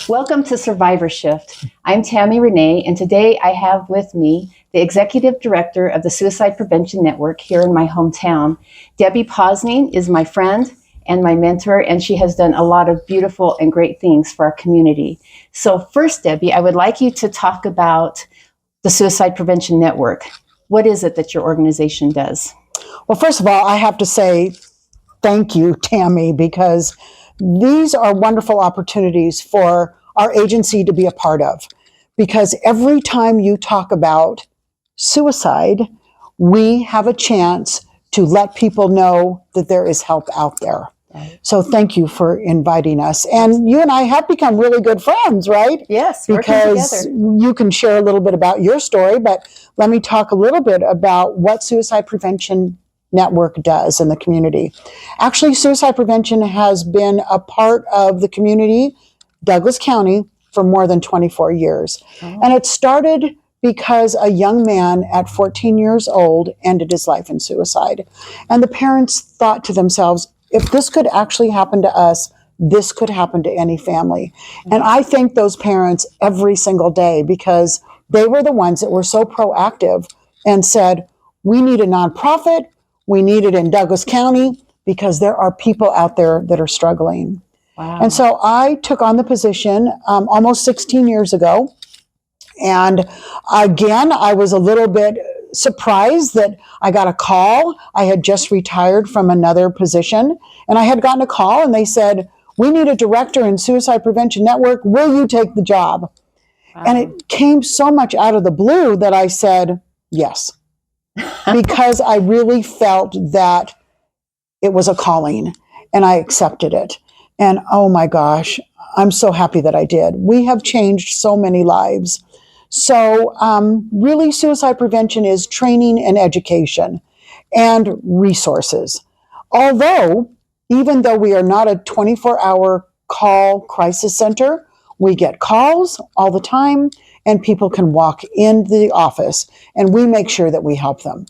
Welcome to Survivor Shift. I'm Tammy Renee, and today I have with me the Executive Director of the Suicide Prevention Network here in my hometown. Debbie Posnien is my friend and my mentor, and she has done a lot of beautiful and great things for our community. So first, Debbie, I would like you to talk about the Suicide Prevention Network. What is it that your organization does? Well, first of all, I have to say thank you, Tammy, because these are wonderful opportunities for our agency to be a part of. Because every time you talk about suicide, we have a chance to let people know that there is help out there. Right. So thank you for inviting us. And you and I have become really good friends, right? Yes, because you can share a little bit about your story, but let me talk a little bit about what Suicide Prevention Network does in the community. Actually, suicide prevention has been a part of the community, Douglas County, for more than 24 years. Oh. And it started because a young man at 14 years old ended his life in suicide. And the parents thought to themselves, if this could actually happen to us, this could happen to any family. And I thank those parents every single day because they were the ones that were so proactive and said, we need a nonprofit. We need it in Douglas County because there are people out there that are struggling. Wow. And so I took on the position almost 16 years ago. And again, I was a little bit surprised that I got a call. I had just retired from another position, and I had gotten a call, and they said, we need a director in Suicide Prevention Network. Will you take the job? Wow. And it came so much out of the blue that I said, yes. Because I really felt that it was a calling and I accepted it. And oh my gosh, I'm so happy that I did. We have changed so many lives. So really suicide prevention is training and education and resources. Although, even though we are not a 24-hour call crisis center, we get calls all the time and people can walk in the office and we make sure that we help them.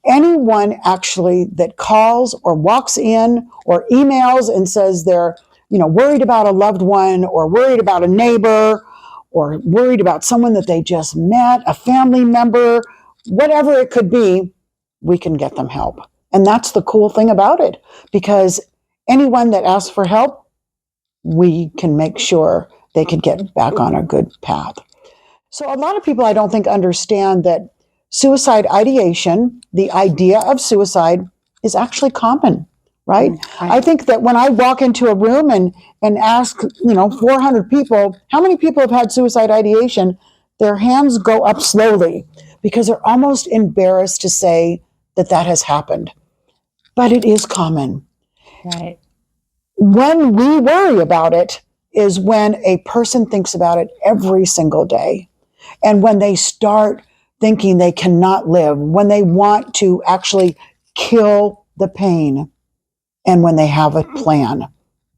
Anyone actually that calls or walks in or emails and says they're, worried about a loved one or worried about a neighbor or worried about someone that they just met, a family member, whatever it could be, we can get them help. And that's the cool thing about it, because anyone that asks for help, we can make sure they can get back on a good path. So a lot of people, I don't think, understand that suicide ideation, the idea of suicide, is actually common, right? Right. I think that when I walk into a room and ask, 400 people, how many people have had suicide ideation, their hands go up slowly because they're almost embarrassed to say that that has happened. But it is common. Right. When we worry about it is when a person thinks about it every single day. And when they start thinking they cannot live, when they want to actually kill the pain, and when they have a plan.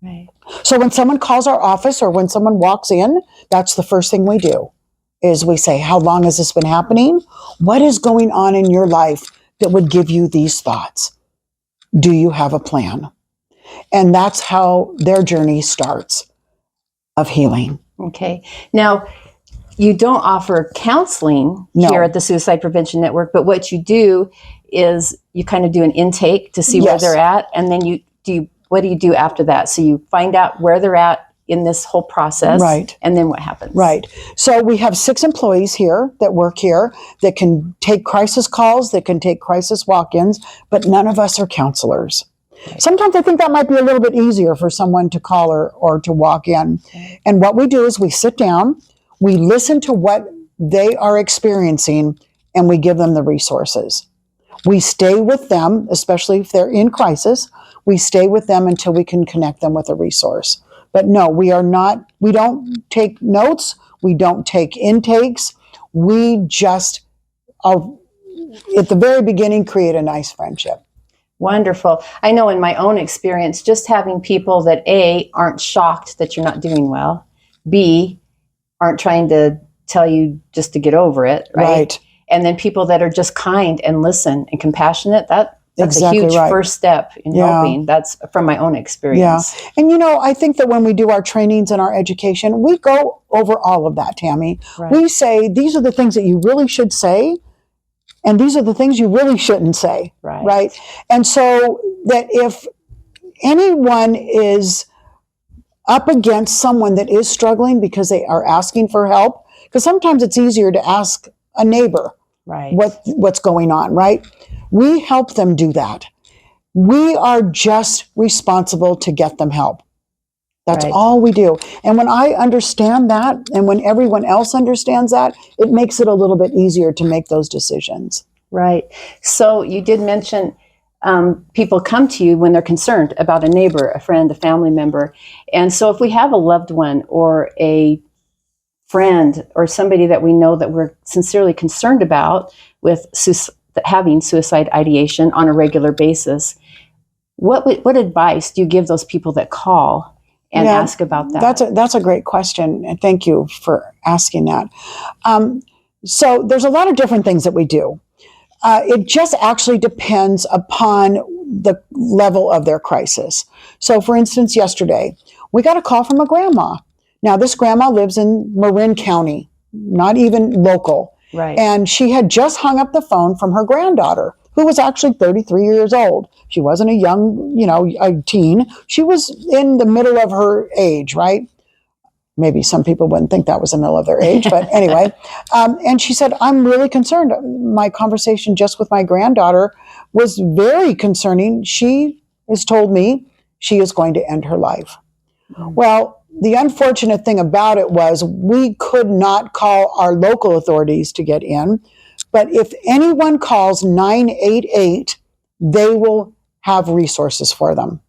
Right. So when someone calls our office or when someone walks in, that's the first thing we do, is we say, how long has this been happening? What is going on in your life that would give you these thoughts? Do you have a plan? And that's how their journey starts of healing. Okay. Now, you don't offer counseling here at the Suicide Prevention Network, but what you do is you kind of do an intake to see where they're at, and then what do you do after that? So you find out where they're at in this whole process, right? And then what happens? Right. So we have 6 employees here that work here that can take crisis calls, that can take crisis walk-ins, but none of us are counselors. Right. Sometimes I think that might be a little bit easier for someone to call or to walk in. Right. And what we do is we sit down, we listen to what they are experiencing, and we give them the resources. We stay with them, especially if they're in crisis. We stay with them until we can connect them with a resource. But no, we don't take notes. We don't take intakes. We just, at the very beginning, create a nice friendship. Wonderful. I know in my own experience, just having people that A, aren't shocked that you're not doing well, B, aren't trying to tell you just to get over it, right? Right. And then people that are just kind and listen and compassionate, that That's Exactly a huge right. first step in Yeah. helping. That's from my own experience. And I think that when we do our trainings and our education, we go over all of that, Tammy. Right. We say, these are the things that you really should say, and these are the things you really shouldn't say. Right. And so that if anyone is up against someone that is struggling because they are asking for help, because sometimes it's easier to ask a neighbor Right. what's going on, right? We help them do that. We are just responsible to get them help. That's Right. all we do. And when I understand that, and when everyone else understands that, it makes it a little bit easier to make those decisions. Right. So you did mention people come to you when they're concerned about a neighbor, a friend, a family member. And so if we have a loved one or a friend or somebody that we know that we're sincerely concerned about with having suicide ideation on a regular basis, what advice do you give those people that call and ask about that? That's a great question, and thank you for asking that. So there's a lot of different things that we do. It just actually depends upon the level of their crisis. So, for instance, yesterday we got a call from a grandma. Now, this grandma lives in Marin County, not even local. Right. And she had just hung up the phone from her granddaughter, who was actually 33 years old. She wasn't a young, a teen. She was in the middle of her age, right? Maybe some people wouldn't think that was the middle of their age, but anyway. And she said, I'm really concerned. My conversation just with my granddaughter was very concerning. She has told me she is going to end her life. Well, the unfortunate thing about it was we could not call our local authorities to get in, but if anyone calls 988, they will have resources for them.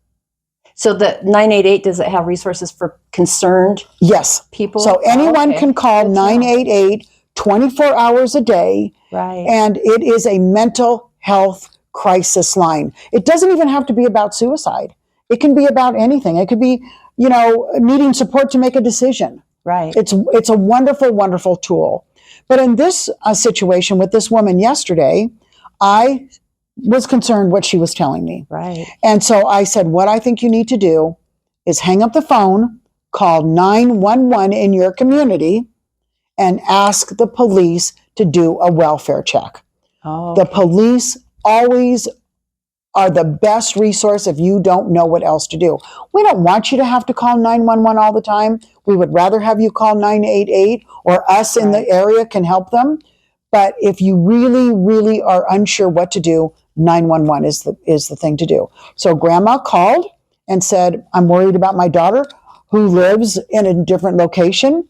So the 988, does it have resources for concerned Yes. people? So anyone can call 988 24 hours a day. Right. And it is a mental health crisis line. It doesn't even have to be about suicide. It can be about anything. It could be, needing support to make a decision. Right. It's a wonderful, wonderful tool. But in this situation with this woman yesterday, I was concerned what she was telling me. Right. And so I said, what I think you need to do is hang up the phone, call 911 in your community, and ask the police to do a welfare check. Oh, The police always are the best resource if you don't know what else to do. We don't want you to have to call 911 all the time. We would rather have you call 988, or us in the area can help them. But if you really, really are unsure what to do, 911 is the thing to do. So grandma called and said, I'm worried about my daughter who lives in a different location.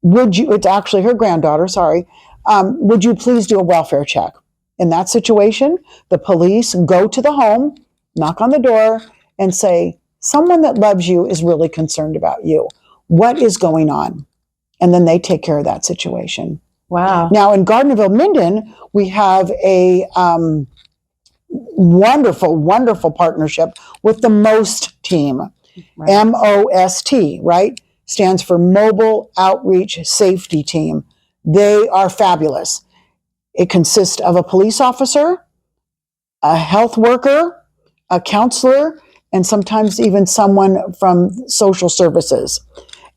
It's actually her granddaughter, sorry. Would you please do a welfare check? In that situation, the police go to the home, knock on the door, and say, someone that loves you is really concerned about you. What is going on? And then they take care of that situation. wow. Now, in Gardnerville, Minden, we have a wonderful, wonderful partnership with the MOST team. Right. MOST, right? Stands for Mobile Outreach Safety Team. They are fabulous. It consists of a police officer, a health worker, a counselor, and sometimes even someone from social services.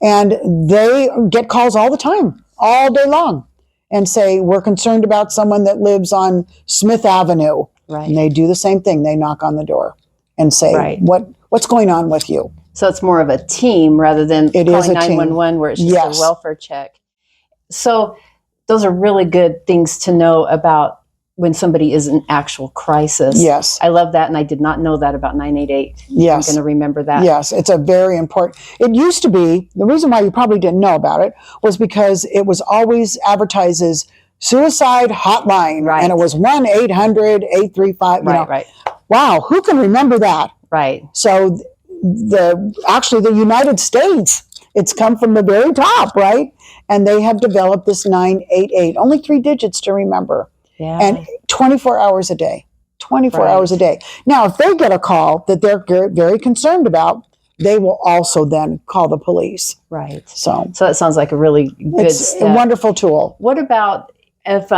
And they get calls all the time, all day long, and say, we're concerned about someone that lives on Smith Avenue. Right. And they do the same thing. They knock on the door and say, what's going on with you? So it's more of a team rather than calling 911 where it's just a welfare check. So those are really good things to know about when somebody is in actual crisis. Yes. I love that, and I did not know that about 988. Yes. I'm going to remember that. Yes, it's a very important. It used to be, the reason why you probably didn't know about it was because it was always advertised as suicide hotline. Right. And it was 1-800-835. Right. Wow, who can remember that? Right. So the United States, it's come from the very top, right? And they have developed this 988, only 3 digits to remember. Yeah. And 24 hours a day. 24 hours a day. Now, if they get a call that they're very concerned about, they will also then call the police. Right. So that sounds like a really good step. A wonderful tool. What about if,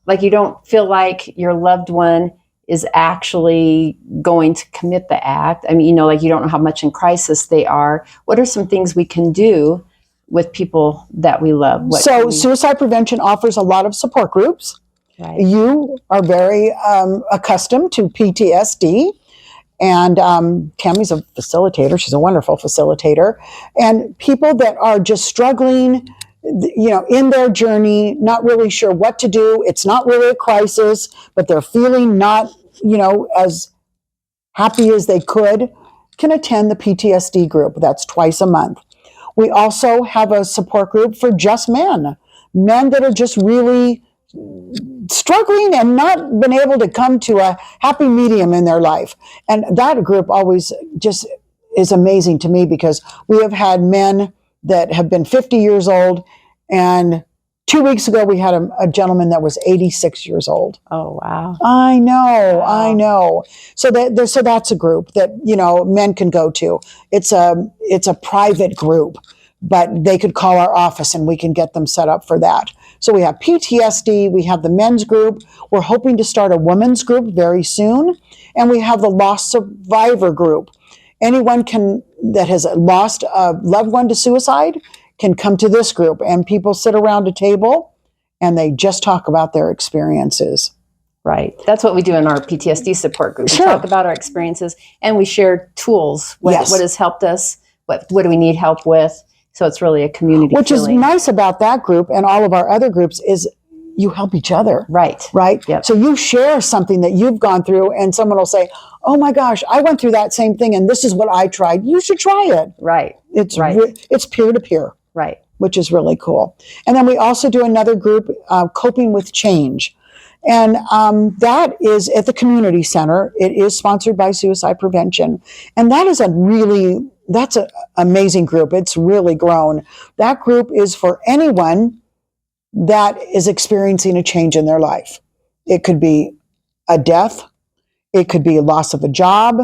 like, you don't feel like your loved one is actually going to commit the act. I mean, you know, like you don't know how much in crisis they are. What are some things we can do with people that we love? So suicide prevention offers a lot of support groups. Right. You are very accustomed to PTSD. And Tammy's a facilitator. She's a wonderful facilitator. And people that are just struggling, you know, in their journey, not really sure what to do. It's not really a crisis, but they're feeling not, you know, as happy as they could, can attend the PTSD group. That's twice a month. We also have a support group for just men that are just really struggling and not been able to come to a happy medium in their life. And that group always just is amazing to me, because we have had men that have been 50 years old, and 2 weeks ago we had a gentleman that was 86 years old. Oh, wow. I know. So that's a group that, you know, men can go to. It's a private group, but they could call our office and we can get them set up for that. So we have PTSD, we have the men's group. We're hoping to start a women's group very soon. And we have the lost survivor group. Anyone that has lost a loved one to suicide can come to this group, and people sit around a table and they just talk about their experiences. Right. That's what we do in our PTSD support group. Sure. We talk about our experiences and we share tools. What has helped us? What do we need help with? So it's really a community Which feeling. is nice about that group and all of our other groups is you help each other. Right. Yep. So you share something that you've gone through, and someone will say, oh my gosh, I went through that same thing and this is what I tried. You should try it. Right. It's peer-to-peer. Right. Which is really cool. And then we also do another group, Coping with Change. And that is at the community center. It is sponsored by Suicide Prevention. And that is that's an amazing group. It's really grown. That group is for anyone that is experiencing a change in their life. It could be a death. It could be a loss of a job.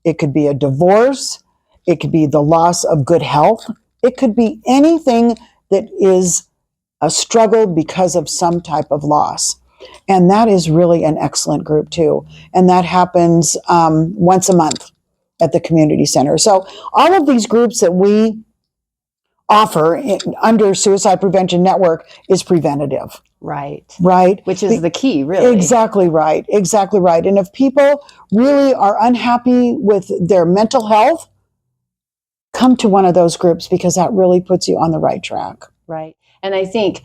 It could be a divorce. It could be the loss of good health. It could be anything that is a struggle because of some type of loss. And that is really an excellent group too. And that happens once a month at the community center. So all of these groups that we offer under Suicide Prevention Network is preventative. Right. Which is the key, really. Exactly right. And if people really are unhappy with their mental health, come to one of those groups, because that really puts you on the right track. Right. And I think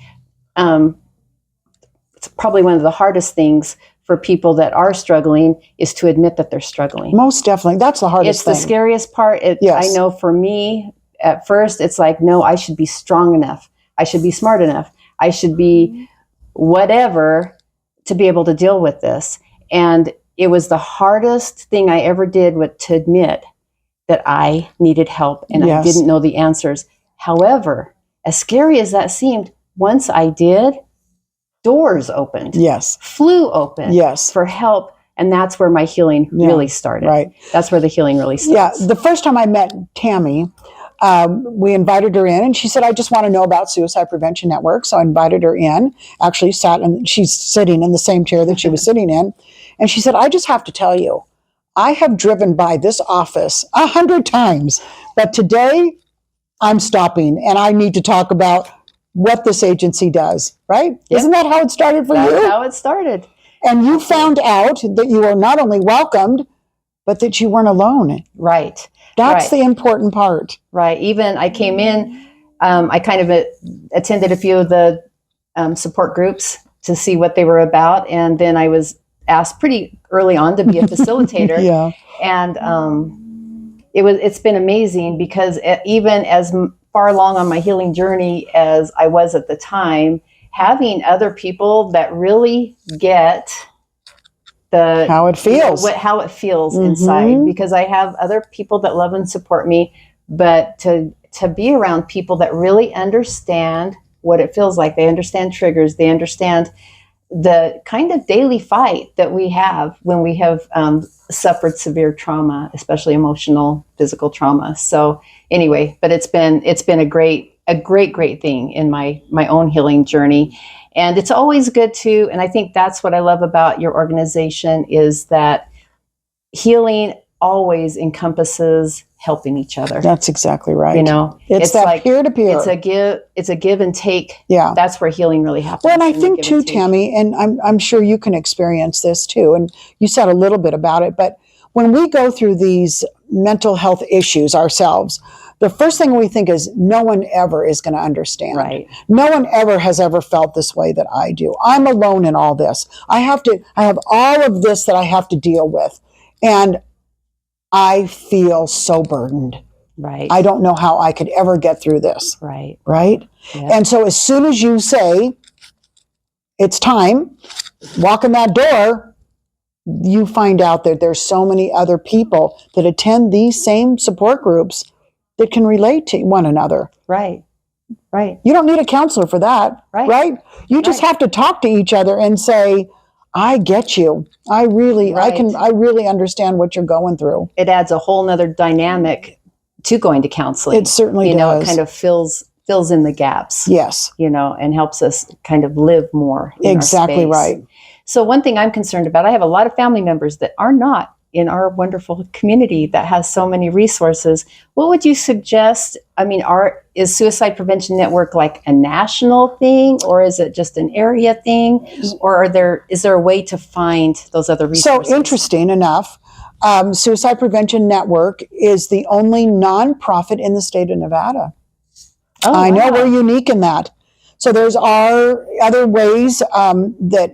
it's probably one of the hardest things for people that are struggling is to admit that they're struggling. Most definitely. That's the hardest thing. It's the scariest part. Yes. I know for me, at first, it's like, no, I should be strong enough. I should be smart enough. I should be whatever to be able to deal with this. And it was the hardest thing I ever did to admit that I needed help and I didn't know the answers. However, as scary as that seemed, once I did, doors opened. Yes. Flew open. Yes. For help. And that's where my healing really started. Right. That's where the healing really starts. Yeah. The first time I met Tammy, we invited her in, and she said, I just want to know about Suicide Prevention Network. So I invited her in, actually she's sitting in the same chair that she was sitting in. And she said, I just have to tell you, I have driven by this office 100 times, but today I'm stopping and I need to talk about what this agency does, right? Yep. Isn't that how it started for you? That's how it started. And you found out that you were not only welcomed, but that you weren't alone. Right. That's the important part. Right. Even I came in, I kind of attended a few of the support groups to see what they were about. And then I was asked pretty early on to be a facilitator. Yeah. And it's been amazing, because even as far along on my healing journey as I was at the time, having other people that really get how it feels, how it feels inside, because I have other people that love and support me, but to be around people that really understand what it feels like. They understand triggers. They understand the kind of daily fight that we have when we have suffered severe trauma, especially emotional, physical trauma. So anyway, but it's been a great a great thing in my own healing journey. And it's always good to, and I think that's what I love about your organization, is that healing always encompasses helping each other. That's exactly right. You know, it's that like peer-to-peer. It's a give and take. Yeah. That's where healing really happens. Well, and I think too, Tammy, and I'm sure you can experience this too, and you said a little bit about it, but when we go through these mental health issues ourselves, the first thing we think is no one ever is going to understand. Right. No one ever has ever felt this way that I do. I'm alone in all this. I have all of this that I have to deal with. And I feel so burdened. Right. I don't know how I could ever get through this. Right. Right? Yep. And so as soon as you say, it's time, walk in that door, you find out that there's so many other people that attend these same support groups that can relate to one another. Right. Right. You don't need a counselor for that. Right? You just have to talk to each other and say, I get you. I really understand what you're going through. It adds a whole nother dynamic to going to counseling. It certainly does. You know, it kind of fills in the gaps. Yes. You know, and helps us kind of live more in exactly our space. Right. So one thing I'm concerned about, I have a lot of family members that are not in our wonderful community that has so many resources. What would you suggest? I mean, is Suicide Prevention Network like a national thing, or is it just an area thing, or is there a way to find those other resources? So interesting enough, Suicide Prevention Network is the only nonprofit in the state of Nevada. Oh, I know we're unique in that. So there's other ways that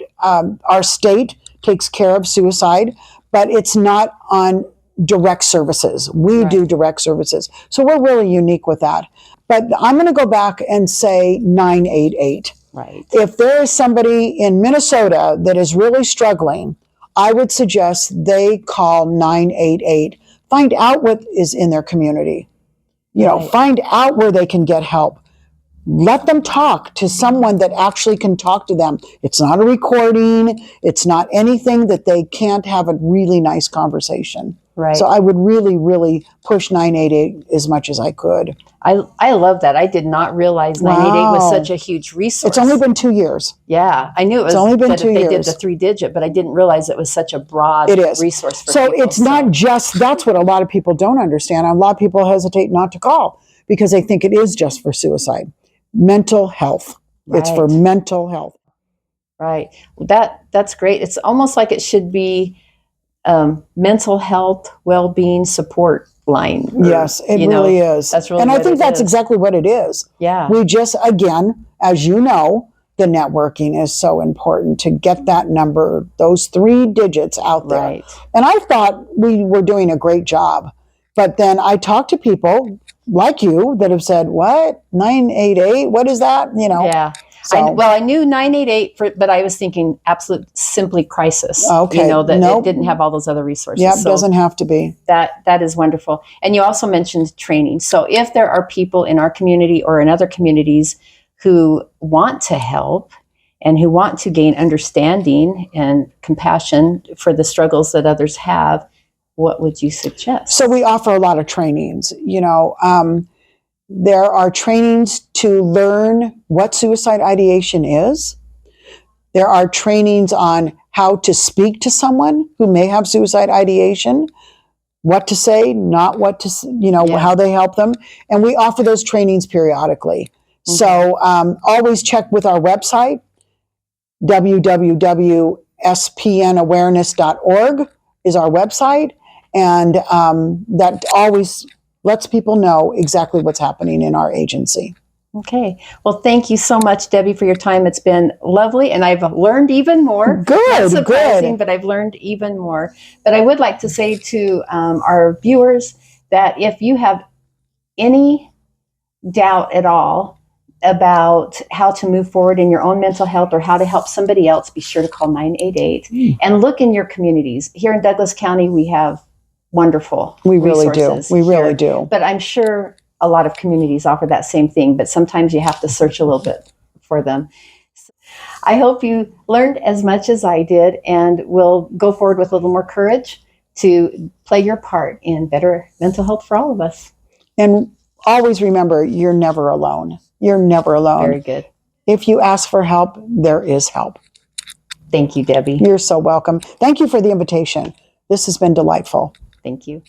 our state takes care of suicide, but it's not on direct services. We do direct services. So we're really unique with that. But I'm going to go back and say 988. Right. If there is somebody in Minnesota that is really struggling, I would suggest they call 988. Find out what is in their community. You know, find out where they can get help. Let them talk to someone that actually can talk to them. It's not a recording. It's not anything that they can't have a really nice conversation. Right. So I would really, really push 988 as much as I could. I love that. I did not realize 988 was such a huge resource. It's only been 2 years. Yeah, I knew it was. It's only been 2 years. They did the 3-digit, but I didn't realize it was such a broad resource for so people. It's not just, that's what a lot of people don't understand. A lot of people hesitate not to call because they think it is just for suicide. Mental health. Right. It's for mental health. Right. That's great. It's almost like it should be mental health, well-being support line. Yes, it really is. That's really, and I think that's exactly what it is. Yeah. We just, again, as you know, the networking is so important to get that number, those 3 digits out there. Right. And I thought we were doing a great job. But then I talked to people like you that have said, what? 988? What is that? You know? Yeah. So, I knew 988, but I was thinking absolute simply crisis. Okay. You know, that it didn't have all those other resources. Yeah, it doesn't have to be. That is wonderful. And you also mentioned training. So if there are people in our community or in other communities who want to help and who want to gain understanding and compassion for the struggles that others have, what would you suggest? So we offer a lot of trainings. You know, there are trainings to learn what suicide ideation is. There are trainings on how to speak to someone who may have suicide ideation, what to say, not what to, how they help them. And we offer those trainings periodically. Okay. So always check with our website, www.spnawareness.org is our website. And that always lets people know exactly what's happening in our agency. Okay. Well, thank you so much, Debbie, for your time. It's been lovely, and I've learned even more. Good, Not surprising, but I've learned even more. But I would like to say to our viewers that if you have any doubt at all about how to move forward in your own mental health or how to help somebody else, be sure to call 988 and look in your communities. Here in Douglas County, we have wonderful resources. We really do. But I'm sure a lot of communities offer that same thing, but sometimes you have to search a little bit for them. So I hope you learned as much as I did and will go forward with a little more courage to play your part in better mental health for all of us. And always remember, you're never alone. You're never alone. Very good. If you ask for help, there is help. Thank you, Debbie. You're so welcome. Thank you for the invitation. This has been delightful. Thank you.